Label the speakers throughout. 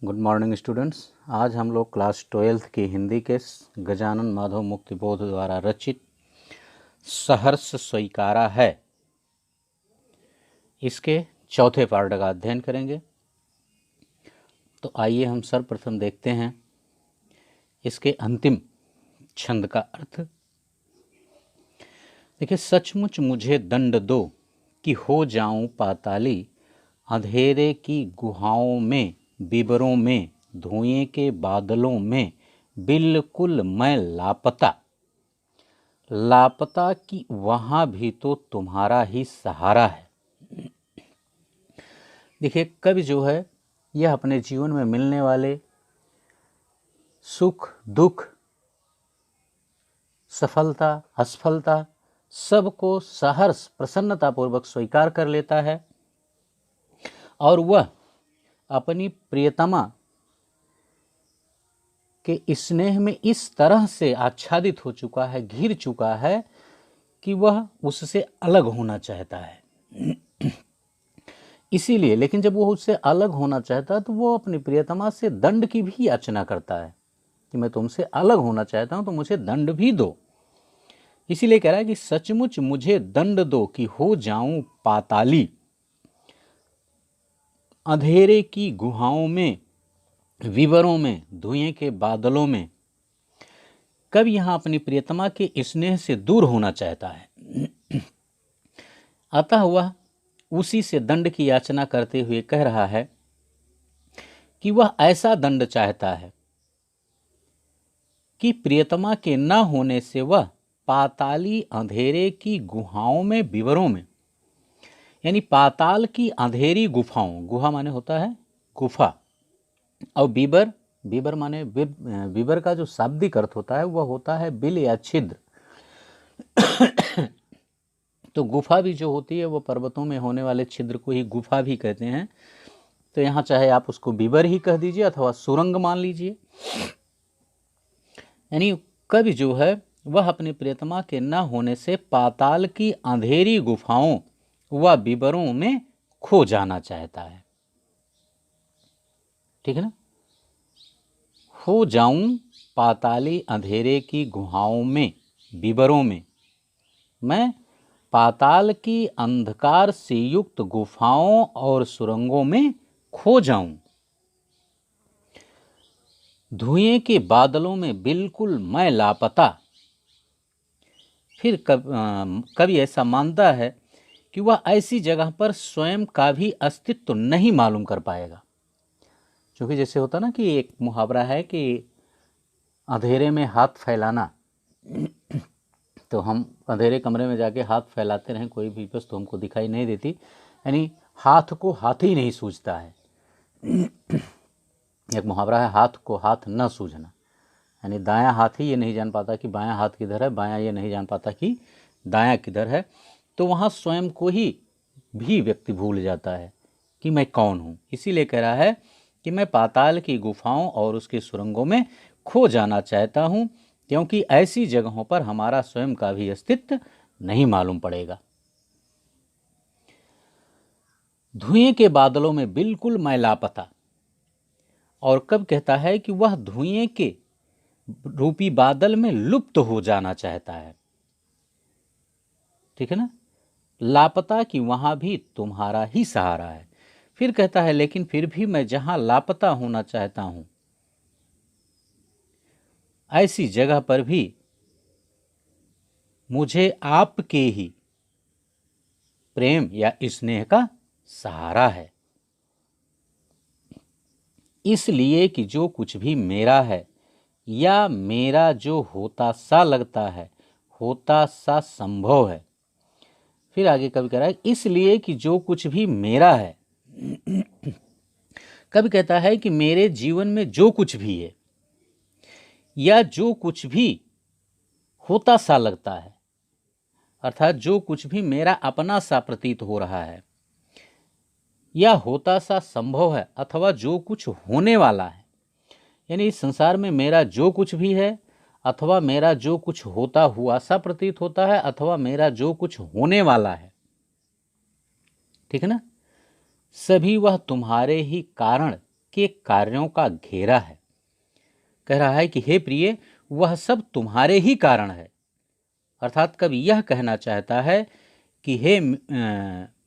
Speaker 1: Good morning students. आज हम लोग क्लास 12th की हिंदी के गजानन माधव मुक्तिबोध द्वारा रचित सहर्ष स्वीकारा है, इसके चौथे पार्ट का अध्ययन करेंगे। तो आइए हम सर्वप्रथम देखते हैं इसके अंतिम छंद का अर्थ। देखिए, सचमुच मुझे दंड दो कि हो जाऊं पाताली, अंधेरे की गुहाओं में, बिबरों में, धुएं के बादलों में, बिल्कुल मैं लापता। लापता कि वहां भी तो तुम्हारा ही सहारा है। देखिए, कवि जो है यह अपने जीवन में मिलने वाले सुख दुख, सफलता असफलता सबको सहर्ष प्रसन्नतापूर्वक स्वीकार कर लेता है और वह अपनी प्रियतमा के स्नेह में इस तरह से आच्छादित हो चुका है, घिर चुका है कि वह उससे अलग होना चाहता है। इसीलिए लेकिन जब वो उससे अलग होना चाहता है तो वो अपनी प्रियतमा से दंड की भी याचना करता है कि मैं तुमसे अलग होना चाहता हूं तो मुझे दंड भी दो। इसीलिए कह रहा है कि सचमुच मुझे दंड दो कि हो जाऊं पाताली, अंधेरे की गुहाओं में, विवरों में, धुएं के बादलों में। कवि यहां अपनी प्रियतमा के स्नेह से दूर होना चाहता है, अतः वह उसी से दंड की याचना करते हुए कह रहा है कि वह ऐसा दंड चाहता है कि प्रियतमा के न होने से वह पाताली अंधेरे की गुहाओं में, विवरों में, यानी पाताल की अंधेरी गुफाओं, गुहा माने होता है गुफा, और बीबर, बीबर माने बीबर का जो शाब्दिक अर्थ होता है वह होता है बिल या छिद्र। तो गुफा भी जो होती है वो पर्वतों में होने वाले छिद्र को ही गुफा भी कहते हैं। तो यहाँ चाहे आप उसको बीबर ही कह दीजिए अथवा सुरंग मान लीजिए। यानी कवि जो है वह अपनी प्रियतमा के न होने से पाताल की अंधेरी गुफाओं व बीबरों में खो जाना चाहता है। ठीक है ना। हो जाऊं पाताली अंधेरे की गुहाओं में, बीबरों में, मैं पाताल की अंधकार से युक्त गुफाओं और सुरंगों में खो जाऊं। धुएं के बादलों में बिल्कुल मैं लापता। फिर कवि ऐसा मानता है कि वह ऐसी जगह पर स्वयं का भी अस्तित्व नहीं मालूम कर पाएगा। क्योंकि जैसे होता ना कि एक मुहावरा है कि अंधेरे में हाथ फैलाना, तो हम अंधेरे कमरे में जाके हाथ फैलाते रहें, कोई भी वस्तु हमको दिखाई नहीं देती, यानी हाथ को हाथ ही नहीं सूझता है। एक मुहावरा है, हाथ को हाथ न सूझना, यानी दायां हाथ ही ये नहीं जान पाता कि बायां हाथ किधर है, बायां ये नहीं जान पाता कि दायां किधर है। तो वहाँ स्वयं को ही भी व्यक्ति भूल जाता है कि मैं कौन हूँ। इसीलिए कह रहा है कि मैं पाताल की गुफाओं और उसके सुरंगों में खो जाना चाहता हूँ, क्योंकि ऐसी जगहों पर हमारा स्वयं का भी अस्तित्व नहीं मालूम पड़ेगा। धुएं के बादलों में बिल्कुल मैं लापता। और कब कहता है कि वह धुएं के रूपी बादल में लुप्त हो जाना चाहता है। ठीक है ना। लापता कि वहां भी तुम्हारा ही सहारा है। फिर कहता है लेकिन फिर भी मैं जहां लापता होना चाहता हूं, ऐसी जगह पर भी मुझे आपके ही प्रेम या स्नेह का सहारा है। इसलिए कि जो कुछ भी मेरा है या मेरा जो होता सा लगता है, होता सा संभव है। फिर आगे कवि कह रहा है इसलिए कि जो कुछ भी मेरा है। कवि कहता है कि मेरे जीवन में जो कुछ भी है या जो कुछ भी होता सा लगता है, अर्थात जो कुछ भी मेरा अपना सा प्रतीत हो रहा है या होता सा संभव है अथवा जो कुछ होने वाला है, यानी इस संसार में मेरा जो कुछ भी है अथवा मेरा जो कुछ होता हुआ सा प्रतीत होता है अथवा मेरा जो कुछ होने वाला है, ठीक है ना, सभी वह तुम्हारे ही कारण के कार्यों का घेरा है। कह रहा है कि हे प्रिय, वह सब तुम्हारे ही कारण है। अर्थात कवि यह कहना चाहता है कि हे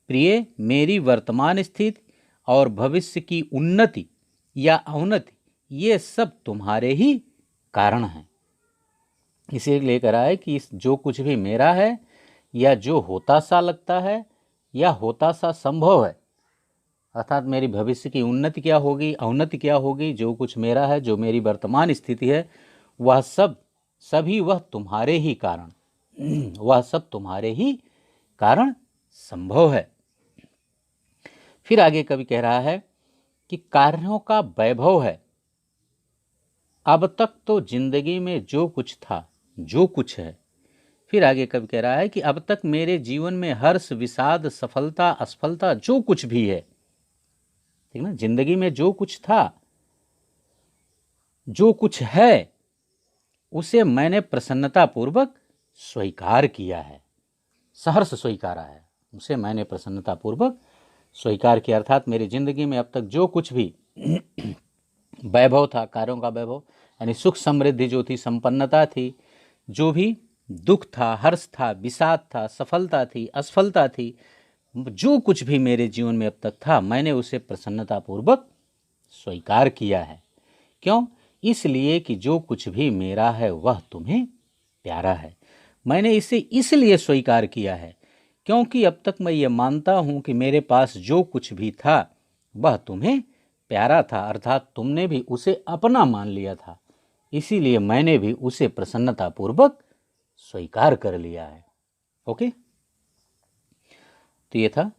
Speaker 1: प्रिय, मेरी वर्तमान स्थिति और भविष्य की उन्नति या अवनति ये सब तुम्हारे ही कारण हैं। इसीलिए कह रहा है कि जो कुछ भी मेरा है या जो होता सा लगता है या होता सा संभव है, अर्थात मेरी भविष्य की उन्नति क्या होगी, अवनति क्या होगी, जो कुछ मेरा है, जो मेरी वर्तमान स्थिति है, वह सभी वह तुम्हारे ही कारण वह सब तुम्हारे ही कारण संभव है। फिर आगे कवि कह रहा है कि कार्यों का वैभव है। अब तक तो जिंदगी में जो कुछ था, जो कुछ है। फिर आगे कवि कह रहा है कि अब तक मेरे जीवन में हर्ष, विषाद, सफलता, असफलता जो कुछ भी है, ठीक ना, जिंदगी में जो कुछ था, जो कुछ है, उसे मैंने प्रसन्नतापूर्वक स्वीकार किया है, सहर्ष स्वीकारा है, उसे मैंने प्रसन्नतापूर्वक स्वीकार किया। अर्थात मेरी जिंदगी में अब तक जो कुछ भी वैभव था, कार्यों का वैभव यानी सुख समृद्धि जो थी, संपन्नता थी, जो भी दुख था, हर्ष था, विषाद था, सफलता थी, असफलता थी, जो कुछ भी मेरे जीवन में अब तक था, मैंने उसे प्रसन्नतापूर्वक स्वीकार किया है। क्यों? इसलिए कि जो कुछ भी मेरा है वह तुम्हें प्यारा है। मैंने इसे इसलिए स्वीकार किया है क्योंकि अब तक मैं ये मानता हूँ कि मेरे पास जो कुछ भी था वह तुम्हें प्यारा था, अर्थात तुमने भी उसे अपना मान लिया था, इसीलिए मैंने भी उसे प्रसन्नतापूर्वक स्वीकार कर लिया है। ओके, तो ये था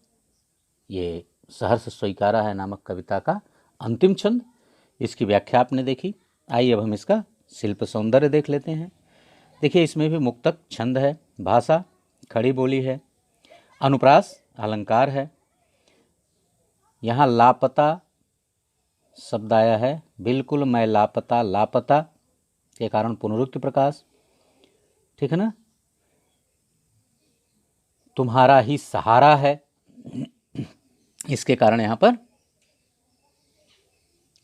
Speaker 1: ये सहर्ष स्वीकारा है नामक कविता का अंतिम छंद। इसकी व्याख्या आपने देखी। आइए अब हम इसका शिल्प सौंदर्य देख लेते हैं। देखिए, इसमें भी मुक्तक छंद है, भाषा खड़ी बोली है, अनुप्रास अलंकार है। यहाँ लापता शब्द आया है, बिल्कुल मैं लापता, लापता के कारण पुनरुक्ति प्रकाश, ठीक है ना। तुम्हारा ही सहारा है, इसके कारण यहाँ पर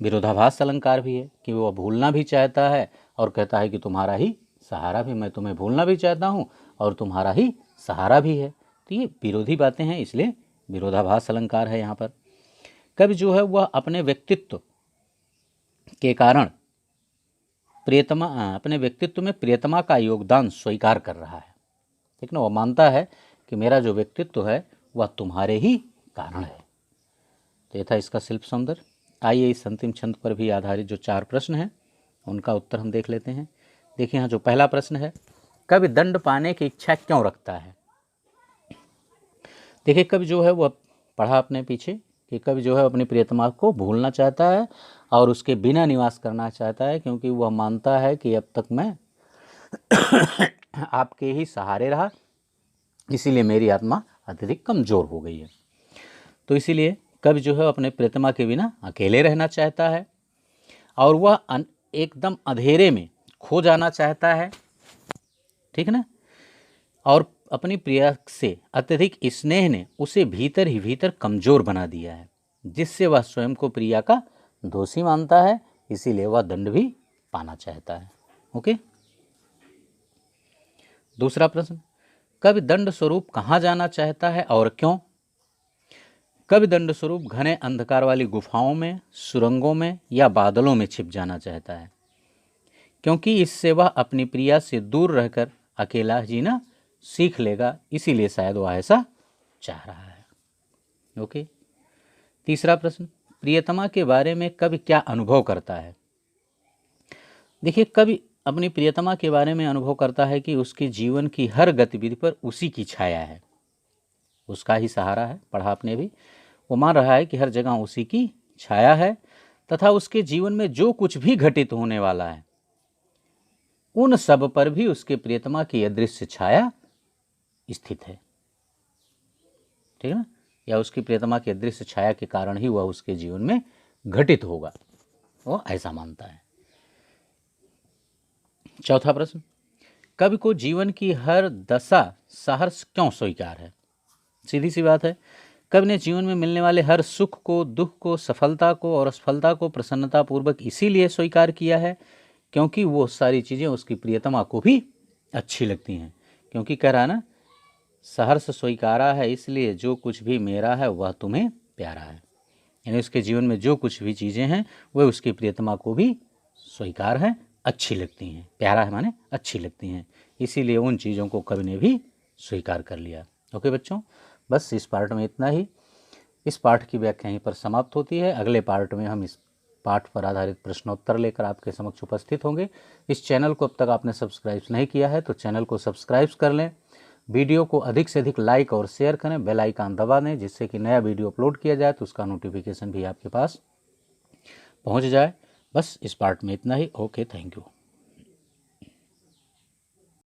Speaker 1: विरोधाभास अलंकार भी है कि वह भूलना भी चाहता है और कहता है कि तुम्हारा ही सहारा भी, मैं तुम्हें भूलना भी चाहता हूँ और तुम्हारा ही सहारा भी है। तो ये विरोधी बातें हैं, इसलिए विरोधाभास अलंकार है यहाँ पर। कवि जो है वह अपने व्यक्तित्व के कारण प्रियतमा, अपने व्यक्तित्व में प्रियतमा का योगदान स्वीकार कर रहा है, ठीक ना। वह मानता है कि मेरा जो व्यक्तित्व है वह तुम्हारे ही कारण है। तो ये था इसका शिल्प सौंदर्य। आइए इस अंतिम छंद पर भी आधारित जो 4 प्रश्न हैं उनका उत्तर हम देख लेते हैं। देखिए, यहाँ जो पहला प्रश्न है, कवि दंड पाने की इच्छा क्यों रखता है। देखिए, कवि जो है वह पढ़ा अपने पीछे कि कवि जो है अपनी प्रियतमा को भूलना चाहता है और उसके बिना निवास करना चाहता है, क्योंकि वह मानता है कि अब तक मैं आपके ही सहारे रहा, इसीलिए मेरी आत्मा अत्यधिक कमजोर हो गई है। तो इसीलिए कवि जो है अपने प्रियतमा के बिना अकेले रहना चाहता है और वह एकदम अंधेरे में खो जाना चाहता है, ठीक ना। और अपनी प्रिया से अत्यधिक स्नेह ने उसे भीतर ही भीतर कमजोर बना दिया है, जिससे वह स्वयं को प्रिया का दोषी मानता है, इसीलिए वह दंड भी पाना चाहता है। ओके, दूसरा प्रश्न, कवि दंड स्वरूप कहाँ जाना चाहता है और क्यों। कवि दंड स्वरूप घने अंधकार वाली गुफाओं में, सुरंगों में या बादलों में छिप जाना चाहता है, क्योंकि इससे वह अपनी प्रिया से दूर रहकर अकेला जीना सीख लेगा, इसीलिए शायद वह ऐसा चाह रहा है। ओके, तीसरा प्रश्न, प्रियतमा के बारे में कवि क्या अनुभव करता है। देखिए, कवि अपनी प्रियतमा के बारे में अनुभव करता है कि उसके जीवन की हर गतिविधि पर उसी की छाया है, उसका ही सहारा है, पढ़ा आपने भी। वो मान रहा है कि हर जगह उसी की छाया है तथा उसके जीवन में जो कुछ भी घटित होने वाला है उन सब पर भी उसके प्रियतमा की अदृश्य छाया स्थित है, ठीक है ना, या उसकी प्रियतमा की अदृश्य छाया के कारण ही वह उसके जीवन में घटित होगा, वो ऐसा मानता है। चौथा प्रश्न, कवि को जीवन की हर दशा सहर्ष क्यों स्वीकार है। सीधी सी बात है, कवि ने जीवन में मिलने वाले हर सुख को, दुख को, सफलता को और असफलता को प्रसन्नतापूर्वक इसीलिए स्वीकार किया है क्योंकि वो सारी चीज़ें उसकी प्रियतमा को भी अच्छी लगती हैं। क्योंकि कह रहा ना, सहर्ष स्वीकारा है इसलिए जो कुछ भी मेरा है वह तुम्हें प्यारा है। यानी उसके जीवन में जो कुछ भी चीज़ें हैं वह उसकी प्रियतमा को भी स्वीकार है, अच्छी लगती हैं। प्यारा है माने अच्छी लगती हैं, इसीलिए उन चीज़ों को कवि ने भी स्वीकार कर लिया। ओके बच्चों, बस इस पार्ट में इतना ही। इस पाठ की व्याख्या यहीं पर समाप्त होती है। अगले पार्ट में हम इस पाठ पर आधारित प्रश्नोत्तर लेकर आपके समक्ष उपस्थित होंगे। इस चैनल को अब तक आपने सब्सक्राइब नहीं किया है तो चैनल को सब्सक्राइब कर लें, वीडियो को अधिक से अधिक लाइक और शेयर करें, बेल आइकन दबा दें जिससे कि नया वीडियो अपलोड किया जाए तो उसका नोटिफिकेशन भी आपके पास पहुंच जाए। बस इस पार्ट में इतना ही। Okay, thank you.